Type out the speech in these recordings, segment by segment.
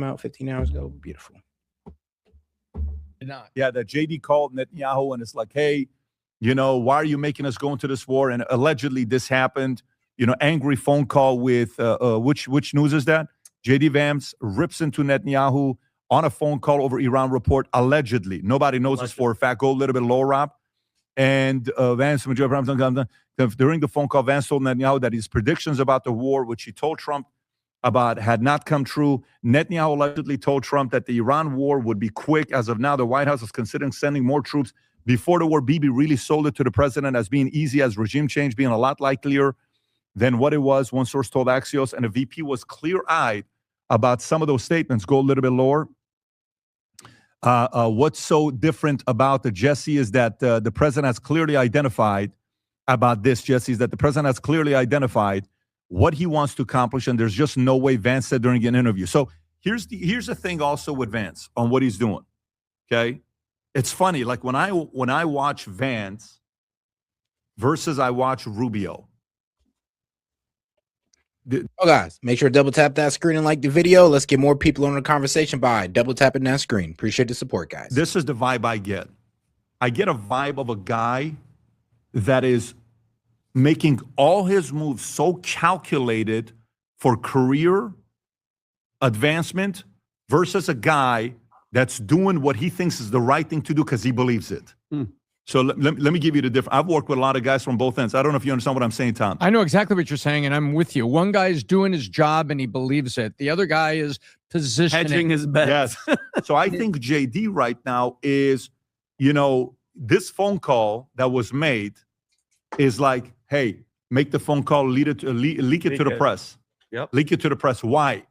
out 15 hours ago. Beautiful. Not. Yeah, that J.D. called Netanyahu and it's like, hey, you know, why are you making us go into this war? And allegedly this happened. You know, angry phone call with which news is that? J.D. Vance rips into Netanyahu on a phone call over Iran report, allegedly. Nobody knows this for a fact. Go a little bit low, Rob. And Vance, during the phone call, Vance told Netanyahu that his predictions about the war, which he told Trump about, had not come true. Netanyahu allegedly told Trump that the Iran war would be quick. As of now, the White House is considering sending more troops. Before the war, Bibi really sold it to the president as being easy, as regime change being a lot likelier than what it was. One source told Axios, and the VP was clear-eyed about some of those statements. Go a little bit lower. What's so different about the Jesse is that the president has clearly identified about this, Jesse, is that the president has clearly identified what he wants to accomplish, and there's just no way, Vance said during an interview. So here's the thing also with Vance on what he's doing, okay? It's funny, like when I watch Vance versus I watch Rubio. Oh, guys, make sure to double tap that screen and like the video. Let's get more people on the conversation by double tapping that screen. Appreciate the support, guys. This is the vibe I get. I get a vibe of a guy that is making all his moves so calculated for career advancement versus a guy that's doing what he thinks is the right thing to do because he believes it. So let me give you the difference. I've worked with a lot of guys from both ends. I don't know if you understand what I'm saying, Tom. I know exactly what you're saying, and I'm with you. One guy is doing his job and he believes it. The other guy is positioning. Hedging his bets. Yes. So I think JD right now is, you know, this phone call that was made is like, hey, make the phone call, leak it to the press. Yep. Leak it to the press. Why?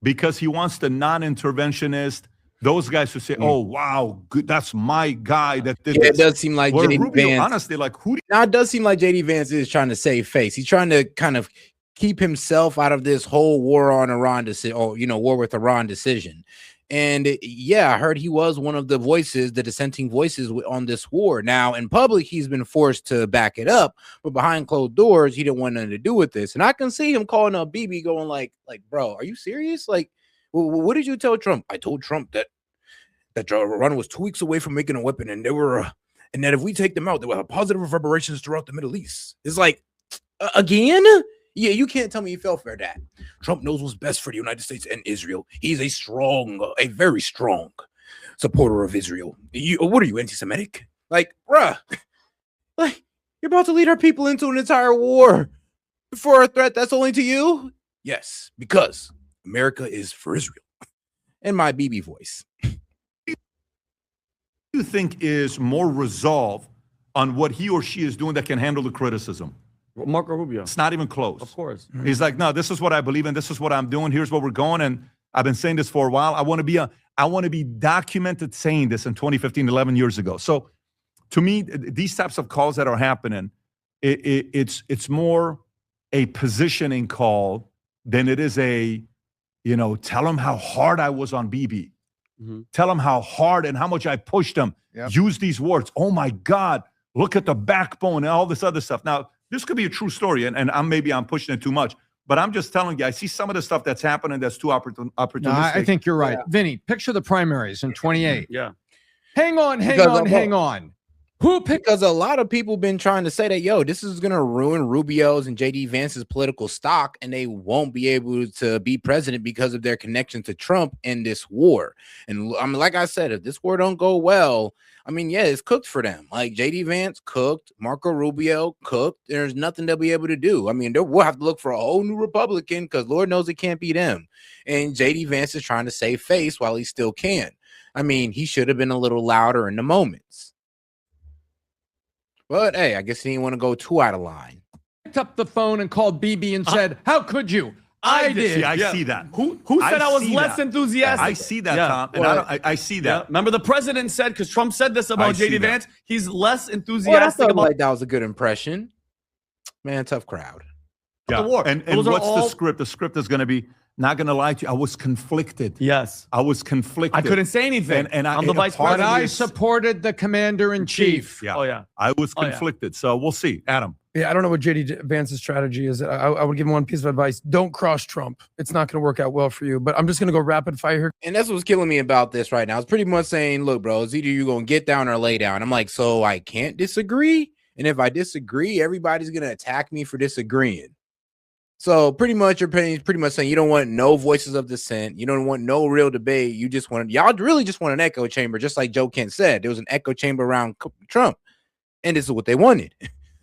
Because he wants the non-interventionist, those guys who say, oh, wow, good, that's my guy that did this. It does seem like J.D. Rubio, Vance, honestly, like who? Now, it does seem like J.D. Vance is trying to save face. He's trying to kind of keep himself out of this whole war on Iran decision, or, you know, war with Iran decision. And yeah, I heard he was one of the voices, the dissenting voices on this war. Now, in public, he's been forced to back it up, but behind closed doors, he didn't want nothing to do with this. And I can see him calling up Bibi going like, bro, are you serious? Like, what did you tell Trump? I told Trump that Iran was 2 weeks away from making a weapon, and and that if we take them out, there will have positive reverberations throughout the Middle East. It's like, again? Yeah, you can't tell me he fell for that. Trump knows what's best for the United States and Israel. He's a very strong supporter of Israel. What are you, anti-Semitic? Like, bruh, like, you're about to lead our people into an entire war for a threat that's only to you? Yes, because America is for Israel. In my BB voice. You think is more resolve on what he or she is doing that can handle the criticism? Marco Rubio. It's not even close. Of course. He's like, no, this is what I believe in. This is what I'm doing. Here's where we're going. And I've been saying this for a while. I want to be documented saying this in 2015, 11 years ago. So to me, these types of calls that are happening, it's more a positioning call than it is a, you know, tell them how hard I was on BB. Tell them how hard and how much I pushed them. Yep. Use these words. Oh my God, look at the backbone and all this other stuff. Now, this could be a true story, and maybe I'm pushing it too much, but I'm just telling you, I see some of the stuff that's happening that's too opportunistic. No, I think you're right. Yeah. Vinny, picture the primaries in 28. Yeah. Hang on. Who picked? Because a lot of people been trying to say that, yo, this is going to ruin Rubio's and J.D. Vance's political stock, and they won't be able to be president because of their connection to Trump in this war. And I mean, like I said, if this war don't go well, I mean, yeah, it's cooked for them. Like J.D. Vance cooked, Marco Rubio cooked. There's nothing they'll be able to do. I mean, we'll have to look for a whole new Republican because Lord knows it can't be them. And J.D. Vance is trying to save face while he still can. I mean, he should have been a little louder in the moments. But hey, I guess he didn't want to go too out of line. Picked up the phone and called BB and said, how could you? I did. See, I see that. Who said I was less enthusiastic? I see that, Tom. And I see that. Yeah. Remember the president said, because Trump said this about J.D. Vance, he's less enthusiastic well, about. Like that was a good impression. Man, tough crowd. Yeah. The war. And what's the script? The script is going to be, not going to lie to you, I was conflicted. Yes. I was conflicted. I couldn't say anything. And I'm the vice president. But I supported the commander-in-chief. Yeah. Oh, yeah. I was conflicted. So we'll see. Adam. Yeah, I don't know what J.D. Vance's strategy is. I would give him one piece of advice. Don't cross Trump. It's not going to work out well for you. But I'm just going to go rapid fire here. And that's what's killing me about this right now. It's pretty much saying, look, bro, it's either you're going to get down or lay down. I'm like, so I can't disagree? And if I disagree, everybody's going to attack me for disagreeing. So pretty much you're pretty much saying you don't want no voices of dissent. You don't want no real debate. You just want, y'all really just want an echo chamber, just like Joe Kent said. There was an echo chamber around Trump. And this is what they wanted.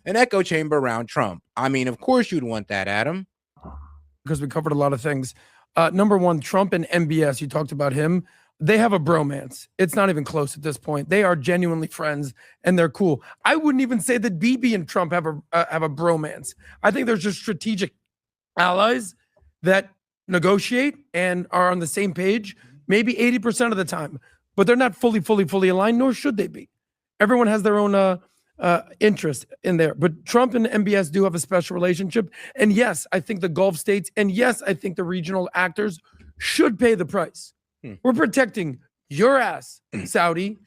An echo chamber around Trump. I mean, of course you'd want that, Adam. Because we covered a lot of things. Number one, Trump and MBS, you talked about him. They have a bromance. It's not even close at this point. They are genuinely friends and they're cool. I wouldn't even say that Bibi and Trump have a bromance. I think there's just strategic allies that negotiate and are on the same page maybe 80% of the time, but they're not fully aligned, nor should they be. Everyone has their own interest in there. But Trump and MBS do have a special relationship. And yes, I think the Gulf states, and yes, I think the regional actors should pay the price. We're protecting your ass, Saudi.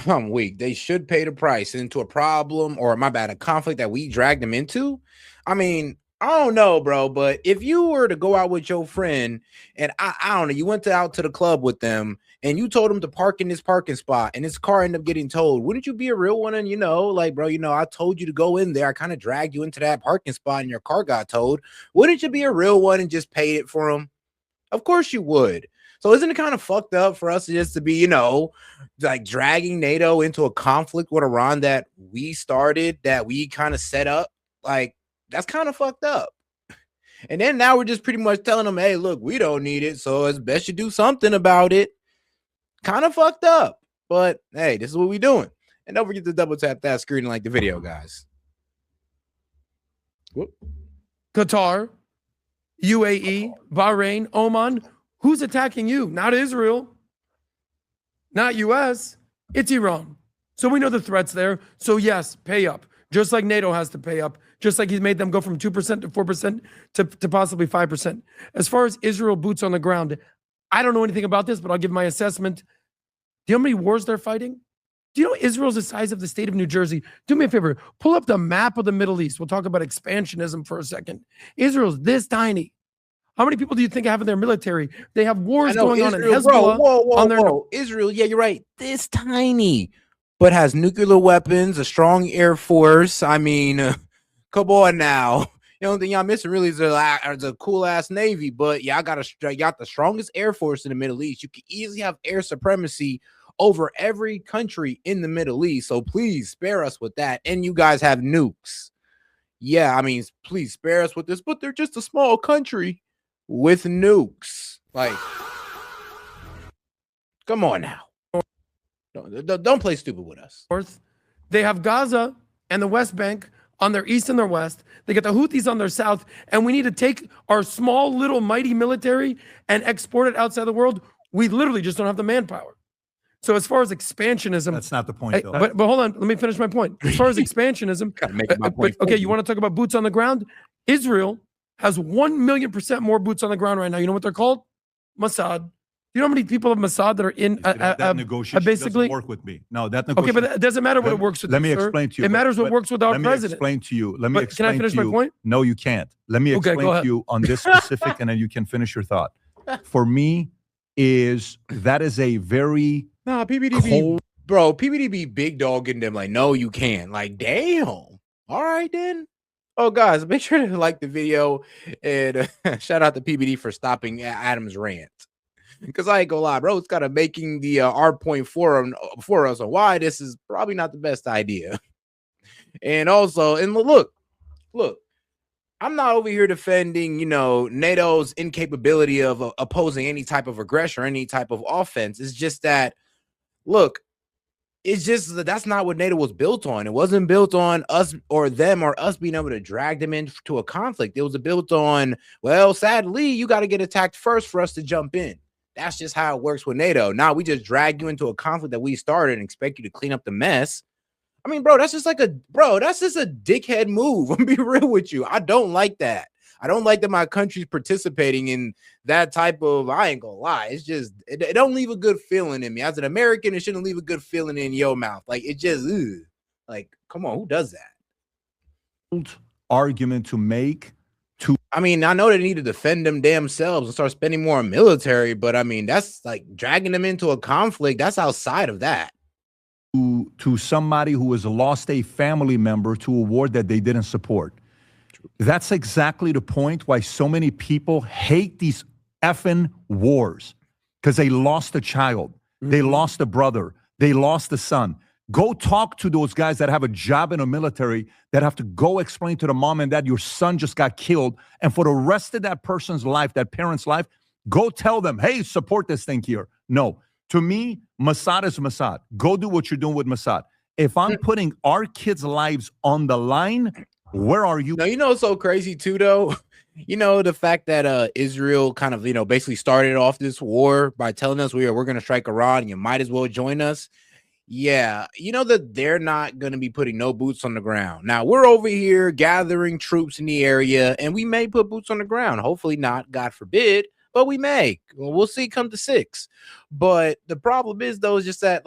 I'm weak. They should pay the price into a problem, or my bad, a conflict that we dragged them into. I mean, I don't know, bro, but if you were to go out with your friend and I don't know, you went out to the club with them and you told him to park in this parking spot and his car ended up getting towed, wouldn't you be a real one? And, you know, like, bro, you know, I told you to go in there. I kind of dragged you into that parking spot and your car got towed. Wouldn't you be a real one and just pay it for him? Of course you would. So isn't it kind of fucked up for us just to be, you know, like dragging NATO into a conflict with Iran that we started, that we kind of set up? Like, that's kind of fucked up. And then now we're just pretty much telling them, hey, look, we don't need it, so it's best you do something about it. Kind of fucked up. But hey, this is what we're doing. And don't forget to double tap that screen and like the video, guys. Whoop. Qatar, UAE, Bahrain, Oman. Who's attacking you? Not Israel. Not US. It's Iran. So we know the threats there. So yes, pay up. Just like NATO has to pay up. Just like he's made them go from 2% to 4% to possibly 5%. As far as Israel boots on the ground, I don't know anything about this, but I'll give my assessment. Do you know how many wars they're fighting? Do you know Israel's the size of the state of New Jersey? Do me a favor. Pull up the map of the Middle East. We'll talk about expansionism for a second. Israel's this tiny. How many people do you think have in their military? They have wars going on in Hezbollah. Whoa. Israel, yeah, you're right. This tiny, but has nuclear weapons, a strong air force. I mean, come on now. The only thing y'all missing really is a cool ass Navy, but y'all got the strongest air force in the Middle East. You can easily have air supremacy over every country in the Middle East. So please spare us with that. And you guys have nukes. Yeah, I mean, please spare us with this, but they're just a small country with nukes. Like, come on now. Don't play stupid with us. They have Gaza and the West Bank on their east and their west. They get the Houthis on their south, and we need to take our small, little, mighty military and export it outside the world. We literally just don't have the manpower. So as far as expansionism, that's not the point, though. But hold on, let me finish my point. As far as expansionism, okay, you want to talk about boots on the ground? Israel has 1,000,000% more boots on the ground right now. You know what they're called? Mossad. You know how many people of Mossad that are in that negotiation basically doesn't work with me. No, that negotiation. Okay, but it doesn't matter what it works with. Let me explain to you. It matters what works with our president. Let me explain to you. Let me explain. Can I finish my point? No, you can't. Let me explain to you on this specific, and then you can finish your thought. For me, that is a very PBDB, bro. PBDB big dogging them like, no, you can't. Like, damn. All right then. Oh, guys, make sure to like the video and shout out to PBD for stopping Adam's rant. Because I ain't gonna lie, bro, it's kind of making the our point for us on why this is probably not the best idea. And also, and look, I'm not over here defending, you know, NATO's incapability of opposing any type of aggression or any type of offense. It's just that, look, it's just that that's not what NATO was built on. It wasn't built on us or them or us being able to drag them into a conflict. It was built on, well, sadly, you got to get attacked first for us to jump in. That's just how it works with NATO. Now we just drag you into a conflict that we started and expect you to clean up the mess. I mean, bro, that's just a dickhead move. I'm gonna be real with you. I don't like that. I don't like that my country's participating in that type of, I ain't gonna lie. It's just, it don't leave a good feeling in me. As an American, it shouldn't leave a good feeling in your mouth. Like, it just, like, come on, who does that? argument to make. I mean, I know they need to defend them damn selves and start spending more on military, but I mean, that's like dragging them into a conflict. That's outside of that. To somebody who has lost a family member to a war that they didn't support. That's exactly the point why so many people hate these effing wars, because they lost a child, they lost a brother, they lost a son. Go talk to those guys that have a job in the military that have to go explain to the mom and dad your son just got killed. And for the rest of that person's life, that parent's life, go tell them, hey, support this thing here. No, to me, Mossad is Mossad. Go do what you're doing with Mossad. If I'm putting our kids' lives on the line, where are you? No, you know what's so crazy too, though? You know, the fact that Israel kind of, basically started off this war by telling us we're going to strike Iran and you might as well join us. Yeah, you know that they're not going to be putting no boots on the ground. Now, we're over here gathering troops in the area, and we may put boots on the ground. Hopefully not, God forbid, but we may. Well, we'll see come to 6. But the problem is, though, is just that,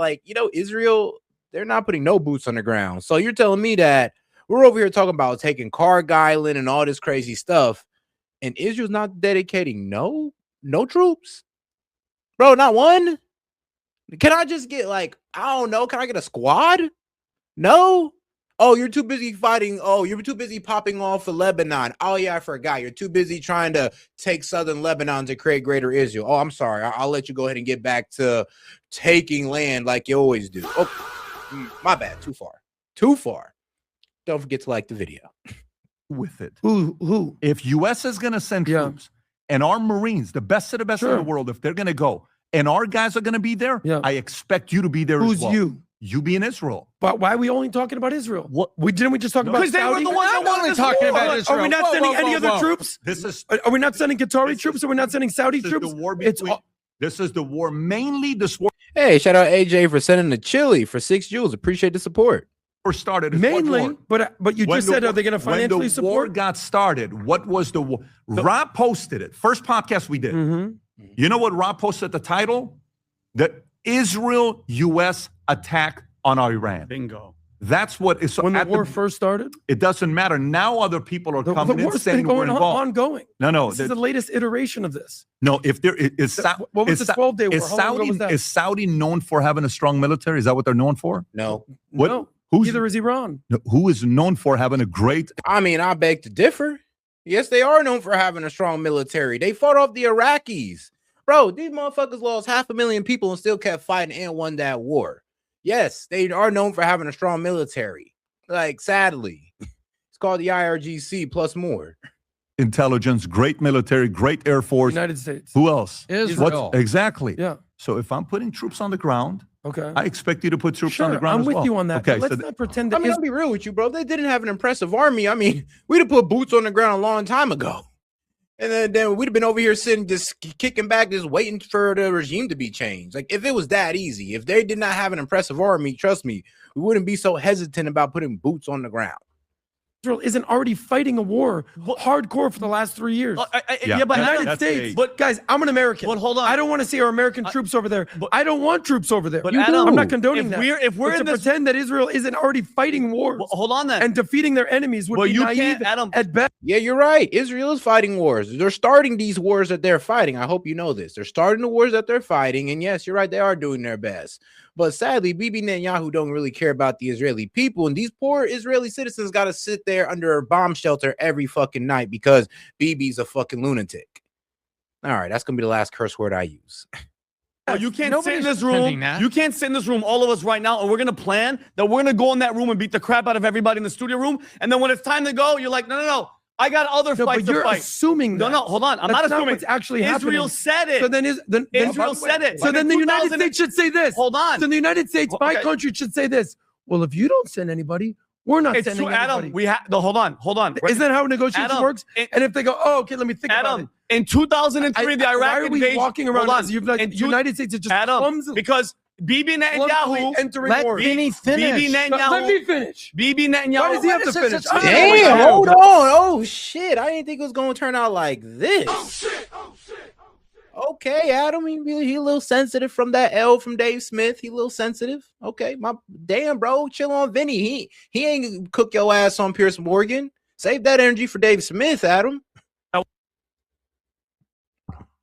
Israel, they're not putting no boots on the ground. So you're telling me that we're over here talking about taking Karg Island and all this crazy stuff, and Israel's not dedicating no troops? Bro, not one? Can I just get I don't know, can I get a squad? No? Oh, you're too busy fighting. Oh, you're too busy popping off for Lebanon. Oh, yeah, I forgot. You're too busy trying to take southern Lebanon to create greater Israel. Oh, I'm sorry. I'll let you go ahead and get back to taking land like you always do. Oh, my bad. Too far. Too far. Don't forget to like the video. With it. Who? If U.S. is going to send troops and our Marines, the best of the best in the world, if they're going to go, and our guys are going to be there, I expect you to be there as well. Who's you? You be in Israel. But why are we only talking about Israel? What? Didn't we just talk about Saudi? Because they were the ones that wanted only talking about Israel. Are we not sending any other troops? Are we not sending Qatari troops? Are we not sending Saudi troops? This is the war, mainly this war. Hey, shout out AJ for sending the chili for 6 joules. Appreciate the support. Started mainly, but you just said, are they going to financially support? When the war got started, what was the war? Rob posted it. First podcast we did. You know what Rob posted the title? The Israel-U.S. attack on Iran. Bingo. That's what is. When the war first started? It doesn't matter. Now other people are coming in saying we're involved. Ongoing. No. This is the latest iteration of this. No, if there is. What was the 12-day war? Is Saudi known for having a strong military? Is that what they're known for? No. What? No. Neither is Iran. Who is known for having a great... I mean, I beg to differ. Yes, they are known for having a strong military. They fought off the Iraqis. Bro, these motherfuckers lost 500,000 people and still kept fighting and won that war. Yes, they are known for having a strong military. Sadly. It's called the IRGC plus more. Intelligence, great military, great Air Force. United States. Who else? Israel. Exactly. Yeah. So if I'm putting troops on the ground... Okay. I expect you to put troops on the ground I'm as with well. you on that. Okay, let's not pretend that. I mean, I'll be real with you, bro. They didn't have an impressive army. I mean, we'd have put boots on the ground a long time ago. And then we'd have been over here sitting, just kicking back, just waiting for the regime to be changed. If it was that easy, if they did not have an impressive army, trust me, we wouldn't be so hesitant about putting boots on the ground. Israel isn't already fighting a war hardcore for the last 3 years. But United States. But guys, I'm an American. But hold on. I don't want to see our American troops over there. But I don't want troops over there. But Adam, I'm not condoning that. If we're in this, pretend that Israel isn't already fighting wars. Well, hold on then. And defeating their enemies would be naive at best. Yeah, you're right. Israel is fighting wars. They're starting these wars that they're fighting. I hope you know this. They're starting the wars that they're fighting. And yes, you're right. They are doing their best. But sadly, Bibi Netanyahu don't really care about the Israeli people. And these poor Israeli citizens got to sit there under a bomb shelter every fucking night because Bibi's a fucking lunatic. All right, that's going to be the last curse word I use. You can't sit in this room. You can't sit in this room, all of us right now, and we're going to plan that we're going to go in that room and beat the crap out of everybody in the studio room. And then when it's time to go, you're like, no. I got other fights to fight. Assuming that. No, hold on. I'm not assuming. What's actually Israel happening. said it. So then Israel said it. So then the United States should say this. Hold on. So the United States, my country, should say this. Well, if you don't send anybody, we're not sending anybody. Adam, hold on. Isn't that how negotiation works? And if they go, okay, let me think about it. In 2003, the Iraq why are we invasion. walking around as the United States is just clumsily because Bibi Netanyahu entering war. Let me finish. Bibi Netanyahu. Let me finish. Bibi Netanyahu. Why does he have to finish? Damn, hold on. Oh, shit. I didn't think it was going to turn out like this. Okay, Adam, he a little sensitive from that L from Dave Smith. He a little sensitive. Okay, my damn, bro, chill on Vinny. He ain't cook your ass on Pierce Morgan. Save that energy for Dave Smith, Adam.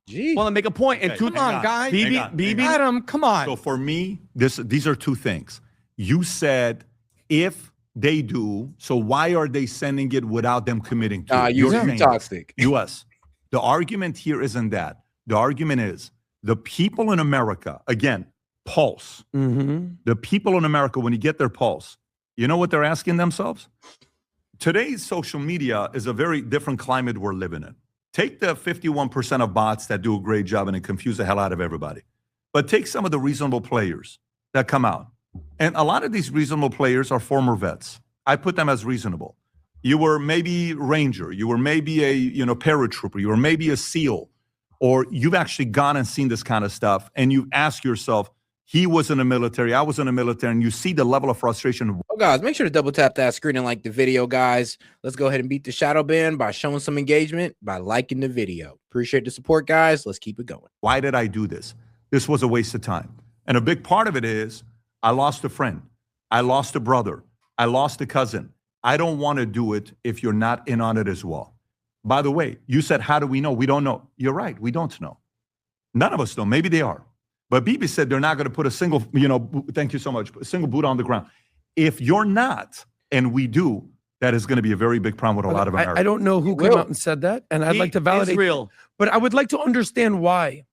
Gee. Want to make a point? Okay, and come on, guys. BB, Adam, come on. So for me, these are two things. You said if they do, so why are they sending it without them committing to it? You're toxic. U.S. The argument here isn't that. The argument is the people in America, again, pulse. The people in America, when you get their pulse, you know what they're asking themselves? Today's social media is a very different climate we're living in. Take the 51% of bots that do a great job and it confuse the hell out of everybody. But take some of the reasonable players that come out. And a lot of these reasonable players are former vets. I put them as reasonable. You were maybe Ranger. You were maybe a paratrooper. You were maybe a SEAL. Or you've actually gone and seen this kind of stuff. And you ask yourself, he was in the military, I was in the military, and you see the level of frustration. Oh, guys, make sure to double tap that screen and like the video, guys. Let's go ahead and beat the shadow ban by showing some engagement by liking the video. Appreciate the support, guys. Let's keep it going. Why did I do this? This was a waste of time. And a big part of it is I lost a friend. I lost a brother. I lost a cousin. I don't want to do it if you're not in on it as well. By the way, you said, how do we know? We don't know. You're right. We don't know. None of us know. Maybe they are. But Bibi said they're not going to put a single, thank you so much, a single boot on the ground. If you're not, and we do, that is going to be a very big problem with a lot of Americans. I don't know who came out and said that, and I'd like to validate Israel. But I would like to understand why.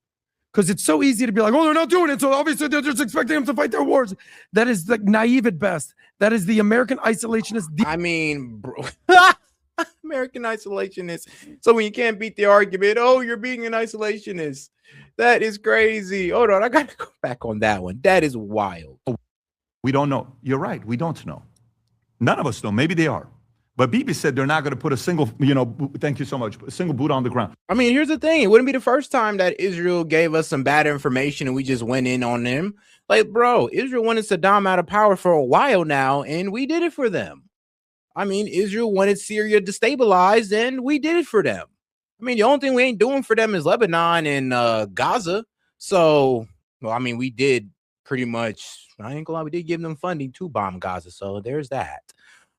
Because it's so easy to be like, oh, they're not doing it, so obviously they're just expecting them to fight their wars. That is like naive at best. That is the American isolationist. Bro. American isolationist. So when you can't beat the argument, oh, you're being an isolationist. That is crazy. Hold on, I got to go back on that one. That is wild. We don't know. You're right. We don't know. None of us know. Maybe they are. But Bibi said they're not going to put a single, thank you so much, a single boot on the ground. I mean, here's the thing. It wouldn't be the first time that Israel gave us some bad information and we just went in on them. Like, bro, Israel wanted Saddam out of power for a while now, and we did it for them. I mean, Israel wanted Syria destabilized, and we did it for them. I mean, the only thing we ain't doing for them is Lebanon and Gaza. So, well, I mean, we did pretty much, I ain't gonna lie, we did give them funding to bomb Gaza. So there's that.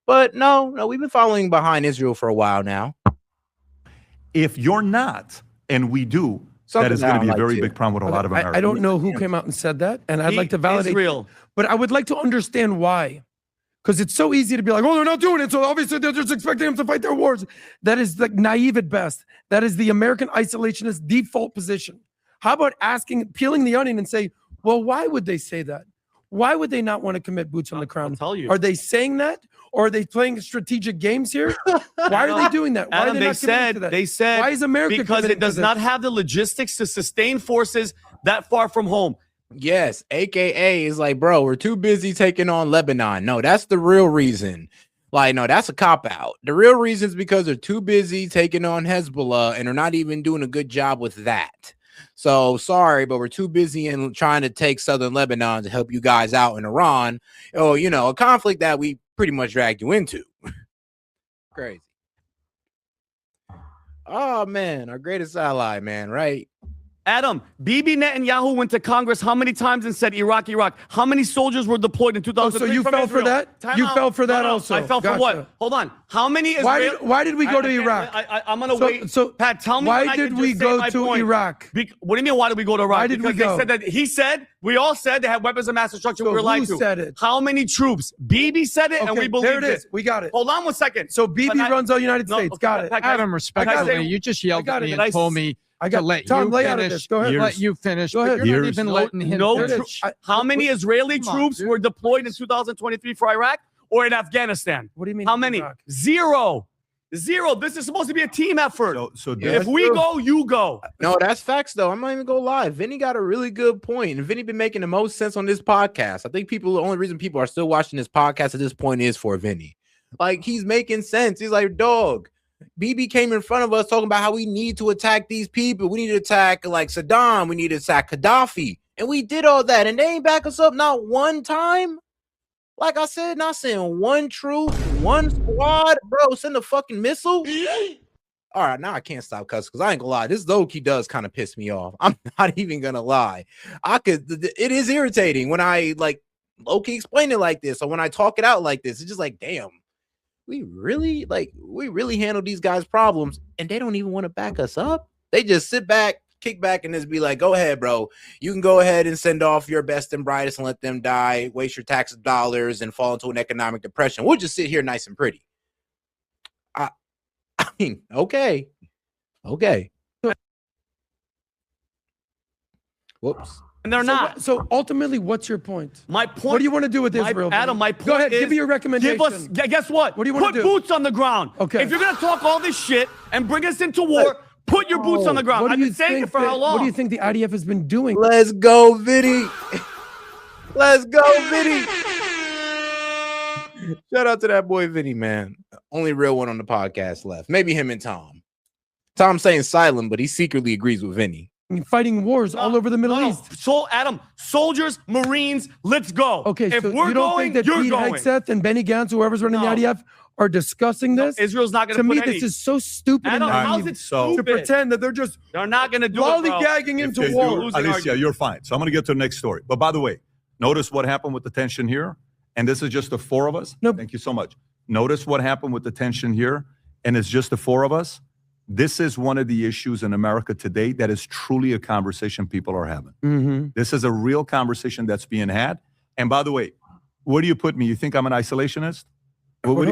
But no, we've been following behind Israel for a while now. If you're not, and we do, that is going to be a very big problem with a lot of Americans. I don't know who came out and said that, and I'd like to validate Israel. But I would like to understand why. Because it's so easy to be like, oh, they're not doing it, so obviously they're just expecting them to fight their wars. That is like naive at best. That is the American isolationist default position. How about peeling the onion and say, well, why would they say that? Why would they not want to commit boots on the ground? I'll tell you. Are they saying that? Or are they playing strategic games here? Why are they doing that? Why Adam, are they not committing to that? They said, why is America because it does not have the logistics to sustain forces that far from home. Yes, AKA is like, bro, we're too busy taking on Lebanon. No, that's the real reason. Like, no, that's a cop-out. The real reason is because they're too busy taking on Hezbollah and are not even doing a good job with that. So, sorry, but we're too busy in trying to take southern Lebanon to help you guys out in Iran. Oh, a conflict that we pretty much dragged you into. Crazy. Oh, man, our greatest ally, man, right? Adam, Bibi Netanyahu went to Congress how many times and said Iraq? How many soldiers were deployed in 2003? So you fell for that? You fell for that also? I fell for what? Hold on. How many Israelis? Why did we go to Iraq? I'm going to wait. So, Pat, tell me why did we go to Iraq? What do you mean, why did we go to Iraq? Why did we go? We all said they had weapons of mass destruction. So we were lied to. Who said it? How many troops? Bibi said it, and we believed it. There it is. We got it. Hold on 1 second. So Bibi runs all United States. Got it. Adam, respectfully, you just yelled at me and told me to let you finish. Go ahead. Let you finish. Go ahead. But you're not even letting him finish. How many Israeli troops were deployed in 2023 for Iraq or in Afghanistan? What do you mean? How many? Iraq? Zero. This is supposed to be a team effort. So if we go, you go. No, that's facts, though. I'm not even gonna lie. Vinny got a really good point, and Vinny been making the most sense on this podcast. I think the only reason people are still watching this podcast at this point is for Vinny. Like, he's making sense. He's like, dog. BB came in front of us talking about how we need to attack these people. We need to attack like Saddam. We need to attack Gaddafi. And we did all that. And they ain't back us up not one time. Like I said, not saying one troop, one squad. Bro, send a fucking missile. all right, now I can't stop cussing because I ain't gonna lie. This low-key does kind of piss me off. I'm not even gonna lie. It is irritating when I like low-key explain it like this, or when I talk it out like this. It's just like, damn, we really handle these guys' problems, and they don't even want to back us up. They just sit back, kick back, and just be like, go ahead, bro. You can go ahead and send off your best and brightest and let them die, waste your tax dollars, and fall into an economic depression. We'll just sit here nice and pretty. I mean, okay. Whoops. And they're not. So ultimately, what's your point? My point. What do you want to do with Israel? Adam, my point Go ahead, is, give me your recommendation. Give us, guess what? What do you want to do? Put boots on the ground. Okay. If you're going to talk all this shit and bring us into war, put your boots on the ground. I've been saying it for how long? What do you think the IDF has been doing? Let's go, Vinny. Let's go, Vinny. Shout out to that boy, Vinny, man. Only real one on the podcast left. Maybe him and Tom. Tom's saying silent, but he secretly agrees with Vinny. Fighting wars all over the Middle East. So, Adam, soldiers, Marines, let's go. Okay, if so we're you don't going, think that you're Pete going. Hegseth and Benny Gantz, whoever's running the IDF, are discussing this? Israel's not going to to me, put any. this is so stupid Adam, and how's naive it stupid? to pretend that they're just They're not going to do it, bro. lollygagging into war. Alicia, you're fine. So I'm going to get to the next story. But by the way, notice what happened with the tension here. And this is just the four of us. Nope. Thank you so much. Notice what happened with the tension here. And it's just the four of us. This is one of the issues in America today that is truly a conversation people are having. Mm-hmm. This is a real conversation that's being had. And by the way, where do you put me? You think I'm an isolationist? What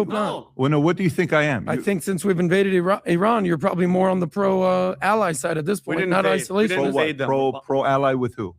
do you think I am? I think since we've invaded Iran, you're probably more on the pro-ally side at this point, not isolation. Pro-ally with who?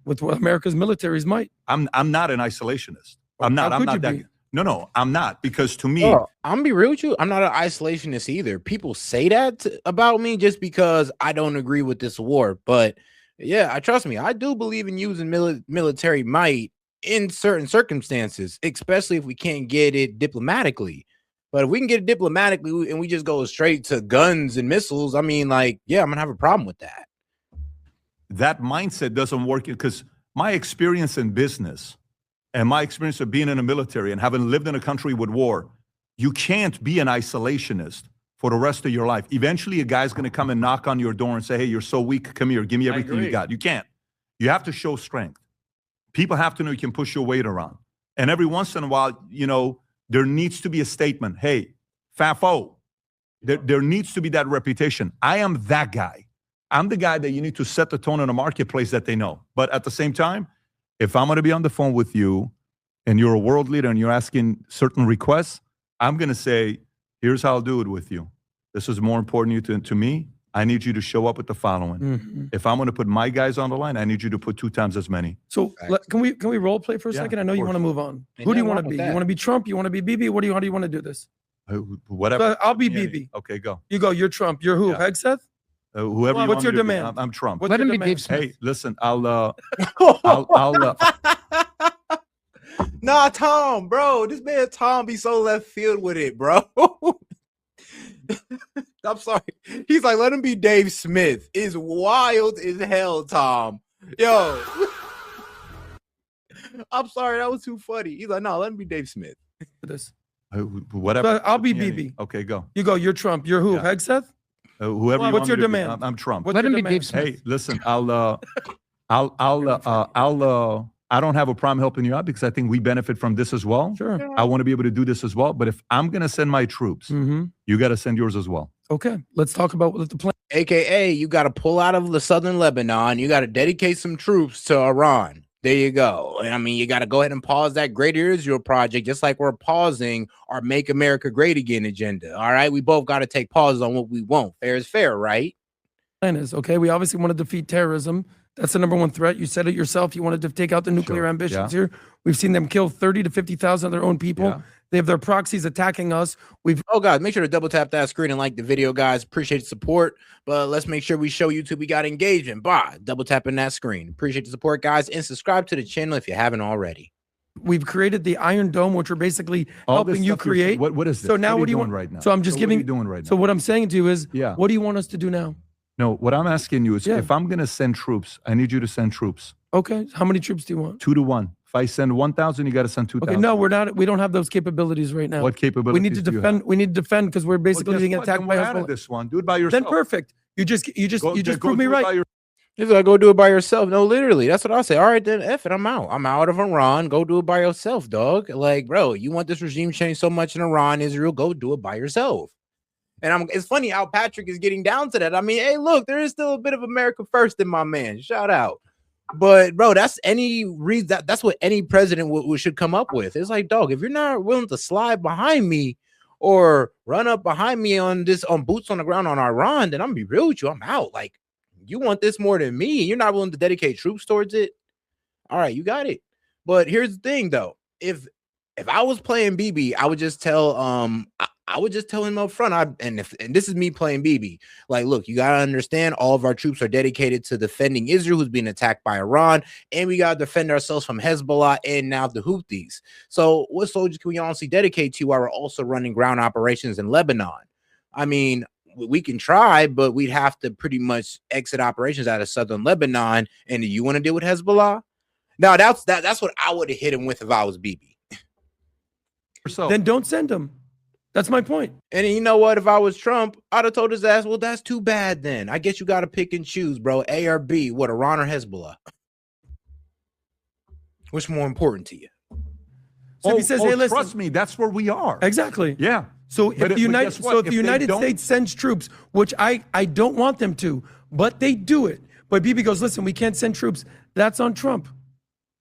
With what America's military's might. I'm not an isolationist. I'm not that. No, I'm not, because to me, I'm gonna be real with you. I'm not an isolationist either. People say that about me just because I don't agree with this war. But yeah, trust me, I do believe in using military might in certain circumstances, especially if we can't get it diplomatically. But if we can get it diplomatically and we just go straight to guns and missiles, I mean, like, yeah, I'm gonna have a problem with that. That mindset doesn't work, because my experience in business and my experience of being in the military and having lived in a country with war, you can't be an isolationist for the rest of your life. Eventually, a guy's going to come and knock on your door and say, hey, you're so weak. Come here. Give me everything you got. You can't. You have to show strength. People have to know you can push your weight around. And every once in a while, there needs to be a statement. Hey, Fafo, there needs to be that reputation. I am that guy. I'm the guy that you need to set the tone in the marketplace that they know. But at the same time, if I'm going to be on the phone with you and you're a world leader and you're asking certain requests, I'm going to say, here's how I'll do it with you. This is more important to me. I need you to show up with the following. Mm-hmm. If I'm going to put my guys on the line, I need you to put 2 times as many. So can we role play for a second? I know you want to move on. Who do you want to be? You want to be Trump? You want to be Bibi? How do you want to do this? Whatever. So I'll be Bibi. Okay, go. You go. You're Trump. You're who? Yeah. Hegseth? Whoever. What's your demand? I'm Trump. Let him be Dave Smith. Hey, listen, I'll Nah, Tom, bro. This man Tom be so left field with it, bro. I'm sorry. He's like, let him be Dave Smith. It's wild as hell, Tom. Yo. I'm sorry, that was too funny. He's like, no, let him be Dave Smith. Whatever. So I'll be Bibi. Okay, go. You go. You're Trump. You're who? Yeah. Hegseth? Whoever. What's your demand? I'm Trump. Let him be Dave Smith. Hey, listen, I don't have a problem helping you out, because I think we benefit from this as well. Sure. I want to be able to do this as well. But if I'm going to send my troops, you got to send yours as well. Okay. Let's talk about what the plan. AKA, you got to pull out of the southern Lebanon. You got to dedicate some troops to Iran. There you go. I mean, you got to go ahead and pause that Greater Israel project, just like we're pausing our Make America Great Again agenda. All right. We both got to take pauses on what we want. Fair is fair, right? Plan is okay. We obviously want to defeat terrorism. That's the number one threat. You said it yourself. You wanted to take out the nuclear ambitions here. We've seen them kill 30 to 50,000 of their own people. Yeah. They have their proxies attacking us. Oh, guys, make sure to double tap that screen and like the video, guys. Appreciate the support. But let's make sure we show YouTube we got engagement by double tapping that screen. Appreciate the support, guys. And subscribe to the channel if you haven't already. We've created the Iron Dome, which are basically helping you create. What is this? So now what do you want want right now? So I'm just giving. What are you doing right now? So what I'm saying to you is, what do you want us to do now? No, what I'm asking you is, if I'm going to send troops, I need you to send troops. Okay. How many troops do you want? 2 to 1. If I send 1,000, you got to send 2,000. Okay, no, we're not. We don't have those capabilities right now. What capabilities? We need to defend. We need to defend because we're basically being attacked by Hezbollah. This one, do it by yourself. Then perfect. You just prove me right. He's like, go do it by yourself. No, literally, that's what I say. All right, then F it, I'm out. I'm out of Iran. Go do it by yourself, dog. Like, bro, you want this regime change so much in Iran, Israel, go do it by yourself. And it's funny how Patrick is getting down to that. I mean, hey, look, there is still a bit of America first in my man. Shout out. But bro, that's any reason that's what any president should come up with. It's like, dog, if you're not willing to slide behind me or run up behind me on boots on the ground on Iran, then I'm gonna be real with you. I'm out. Like, you want this more than me. You're not willing to dedicate troops towards it. All right, you got it. But here's the thing, though. If I was playing BB, I would just tell I would just tell him up front. And this is me playing BB. Like, look, you gotta understand, all of our troops are dedicated to defending Israel, who's being attacked by Iran, and we gotta defend ourselves from Hezbollah and now the Houthis. So, what soldiers can we honestly dedicate to while we're also running ground operations in Lebanon? I mean, we can try, but we'd have to pretty much exit operations out of southern Lebanon. And do you want to deal with Hezbollah? No, that's what I would have hit him with if I was BB. So then don't send him. That's my point. And you know what? If I was Trump, I'd have told his ass, well, that's too bad then. I guess you got to pick and choose, bro. A or B. What, Iran or Hezbollah? What's more important to you? So if he says, hey, listen. Trust me, that's where we are. Exactly. Yeah. So if the United States sends troops, which I don't want them to, but they do it. But BB goes, listen, we can't send troops. That's on Trump.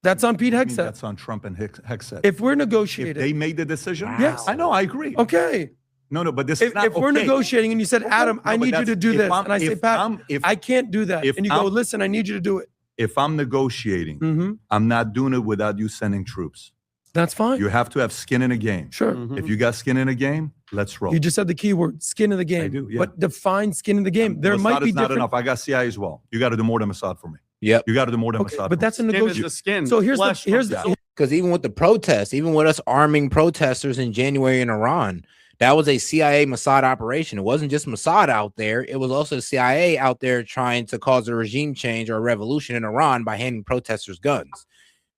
That's on Pete Hegseth. That's on Trump and Hegseth. If we're negotiating. If they made the decision? Wow. Yes. I know, I agree. Okay. No, but this is not if we're negotiating and you said, Adam, I need you to do this. And I say, Pat, I can't do that. And you go, listen, I need you to do it. If I'm negotiating, I'm not doing it without you sending troops. That's fine. You have to have skin in a game. Sure. If you got skin in a game, let's roll. You just said the key word, skin in the game. I do, yeah. But define skin in the game. There might be different. Not enough. I got CIA as well. You got to do more than Mossad for me. Yep. You got to do more than Mossad. But that's a negotiation. So here's the because even with the protests, even with us arming protesters in January in Iran, that was a CIA Mossad operation. It wasn't just Mossad out there. It was also the CIA out there trying to cause a regime change or a revolution in Iran by handing protesters guns.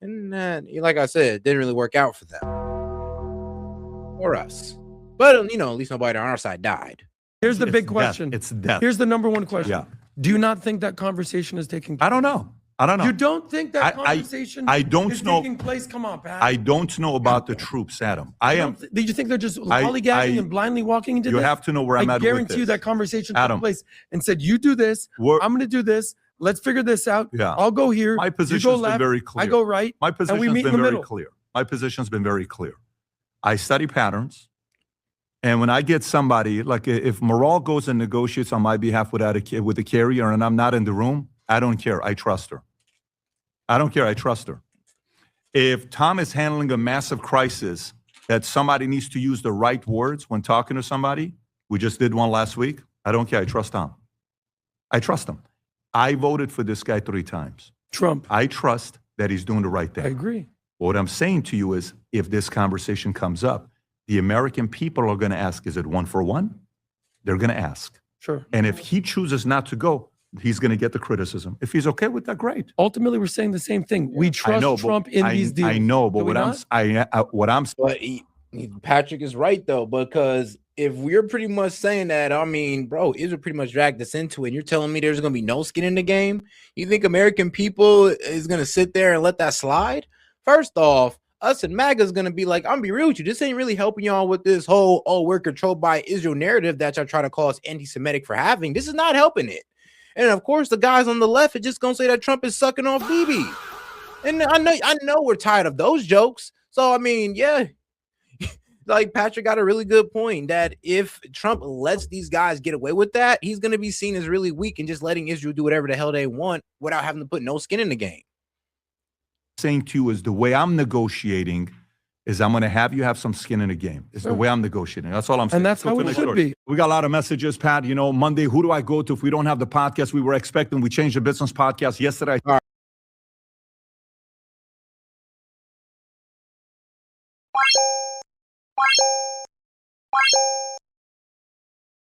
And like I said, it didn't really work out for them or us. But, you know, at least nobody on our side died. Here's the big question. It's death. Here's the number one question. Yeah. Do you not think that conversation is taking place? I don't know. You don't think that conversation is taking place? Come on, Pat. I don't know about the troops, Adam. Do you think they're just lollygagging and blindly walking into this? You have to know where I'm at with this. I guarantee you that conversation took place and said, you do this, I'm going to do this. Let's figure this out. Yeah. I'll go here. My position's been very clear. I go right. My position's been very clear. My position's been very clear. I study patterns. And when I get somebody, like if Maral goes and negotiates on my behalf with a carrier and I'm not in the room, I don't care. I trust her. I don't care. I trust her. If Tom is handling a massive crisis that somebody needs to use the right words when talking to somebody, we just did one last week, I don't care. I trust Tom. I trust him. I voted for this guy 3 times. Trump. I trust that he's doing the right thing. I agree. What I'm saying to you is, if this conversation comes up, the American people are going to ask, is it 1 for 1? They're going to ask. Sure. And if he chooses not to go, he's going to get the criticism. If he's okay with that, great. Ultimately, we're saying the same thing. We trust Trump in these deals. I know, but what I'm saying. Patrick is right, though, because if we're pretty much saying that, I mean, bro, Israel pretty much dragged us into it. And you're telling me there's going to be no skin in the game? You think American people is going to sit there and let that slide? First off, us and MAGA is going to be like, I'm going to be real with you. This ain't really helping y'all with this whole, we're controlled by Israel narrative that y'all try to call us anti-Semitic for having. This is not helping it. And of course, the guys on the left are just going to say that Trump is sucking off BB. And I know we're tired of those jokes. So, I mean, yeah, like Patrick got a really good point that if Trump lets these guys get away with that, he's going to be seen as really weak and just letting Israel do whatever the hell they want without having to put no skin in the game. Saying to you is the way I'm negotiating is I'm going to have you have some skin in the game. It's the way I'm negotiating. That's all I'm saying. And that's how it should be. We got a lot of messages, Pat. You know, Monday, who do I go to if we don't have the podcast we were expecting? We changed the business podcast yesterday. All right.